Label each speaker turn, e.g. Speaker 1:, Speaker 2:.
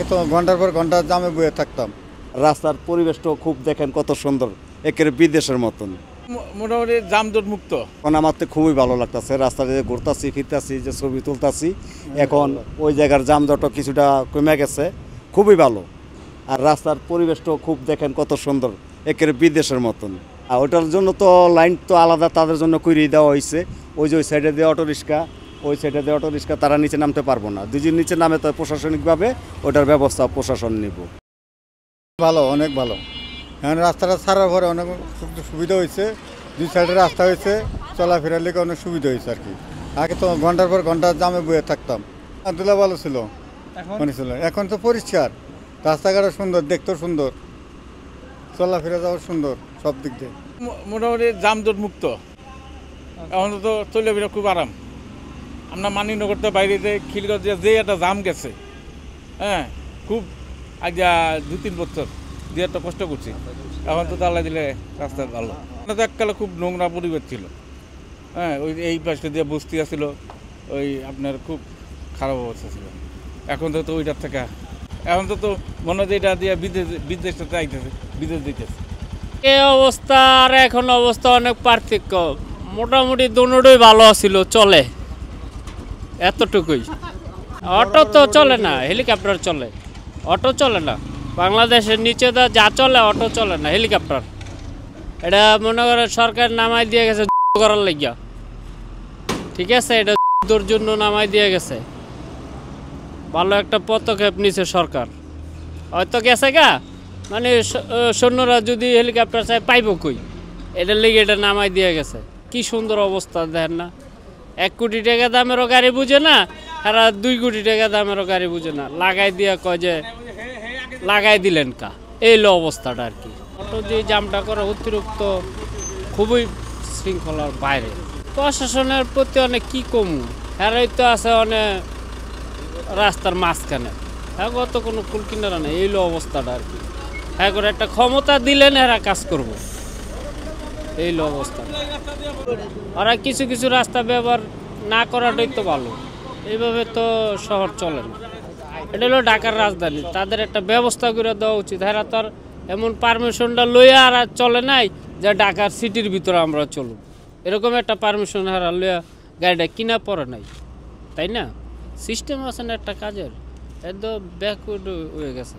Speaker 1: তো ঘন্টার পর ঘন্টা জামে বয়ে থাকতাম।
Speaker 2: রাস্তার পরিবেশটাও খুব দেখেন কত সুন্দর, একেবারে বিদেশের মতন।
Speaker 3: মোটামুটি যানজট মুক্ত।
Speaker 2: এখন আমার তো খুবই ভালো লাগতেছে, রাস্তাতে ঘুরতাছি ফিরতাছি, যে ছবি তুলতাছি। এখন ওই জায়গার যানজটও কিছুটা কমে গেছে, খুবই ভালো। আর রাস্তার পরিবেশটাও খুব দেখেন কত সুন্দর, একেবারে বিদেশের মতন। আর ওটার জন্য তো লাইন তো আলাদা তাদের জন্য করিয়ে দেওয়া হয়েছে। ওই যে ওই সাইডে দিয়ে অটোরিক্সা, ওই সাইডে দিয়ে অটোরিক্সা, তারা নিচে নামতে পারবো না। দুজন নিচে নামে তো প্রশাসনিকভাবে ওটার ব্যবস্থা প্রশাসন নেব।
Speaker 1: ভালো, অনেক ভালো। এখন রাস্তাটা ছাড়ার পরে অনেক সুবিধা হয়েছে। দুই সাইডে রাস্তা হয়েছে, চলাফেরার লেগে অনেক সুবিধা হয়েছে আর কি। আগে তো ঘন্টার পর ঘন্টা জামে বয়ে থাকতাম। আবদুল্লাহ ভালো ছিল, মনে ছিল। এখন তো পরিষ্কার, রাস্তাঘাটও সুন্দর, দেখতেও সুন্দর, চলাফেরা যাওয়ার সুন্দর সব দিক দিয়ে।
Speaker 3: মোটামুটি যানজট মুক্ত। এখন তো চলাফেরা খুব আরাম। আমরা মানিনগরতে বাইরে যে খিলগঞ্জ যে একটা জাম গেছে, হ্যাঁ, খুব আজ 2-3 বছর দিয়ে একটা কষ্ট করছি। এখন তো তাহলে দিলে রাস্তা ভালো। তো এককালে খুব নোংরা পরিবেশ ছিল, হ্যাঁ, ওই এই পাশে দিয়ে বস্তি আসছিল, ওই আপনার খুব খারাপ অবস্থা ছিল। এখন তো ওইটার থেকে এখন তো মনে হয় এটা দিয়ে বিদেশে আইতেছে, বিদেশ দিতেছে।
Speaker 4: এ অবস্থা আর এখন অবস্থা অনেক পার্থক্য। মোটামুটি দুটোই ভালো ছিল, চলে এতটুকুই। অটো তো চলে না, হেলিকপ্টার চলে, অটো চলে না। বাংলাদেশের নিচে যা চলে অটো চলে না, হেলিকপ্টার। এটা মনে করে সরকার নামাই দিয়ে গেছে করার লাগিয়া, ঠিক আছে, এটা তোর জন্য নামাই দিয়ে গেছে। ভালো একটা পদক্ষেপ নিছে সরকার, হয়তো গেছে গা, মানে সৈন্যরা যদি হেলিকপ্টার চাই পাইব কই, এটার লেগে এটা নামাই দিয়ে গেছে। কি সুন্দর অবস্থা দেখেন না। 1 কোটি টাকা দামেরও গাড়ি বুঝে না, আর 2 কোটি টাকা দামেরও গাড়ি বুঝে না, লাগাই দিয়ে কয় যে লাগাই দিলেন কা, এই লো অবস্থাটা আর কি। অটো যে জামটা করে অতিরিক্ত, খুবই শৃঙ্খলার বাইরে। প্রশাসনের প্রতি অনেক কি কমু, এরাই তো আছে অনেক রাস্তার মাঝখানে, হ্যাঁ, তো কোনো কুল কিনারা নেই, এই লো অবস্থাটা আর কি। হ্যাঁ, করে একটা ক্ষমতা দিলেন এরা কাজ করব, এই লো অবস্থা। ওরা কিছু কিছু রাস্তা ব্যবহার না করাটাই তো ভালো, এইভাবে তো শহর চলে না। এটা হলো ঢাকার রাজধানী, তাদের একটা ব্যবস্থা করে দেওয়া উচিত। এরা তো আর এমন পারমিশনটা লইয়া আর চলে নাই যে ঢাকার সিটির ভিতরে আমরা চলুন, এরকম একটা পারমিশন হারা লইয়া গাড়িটা কিনা পড়ে নাই, তাই না? সিস্টেম আছে না একটা কাজের, একদম ব্যাকওয়ার্ড হয়ে গেছে।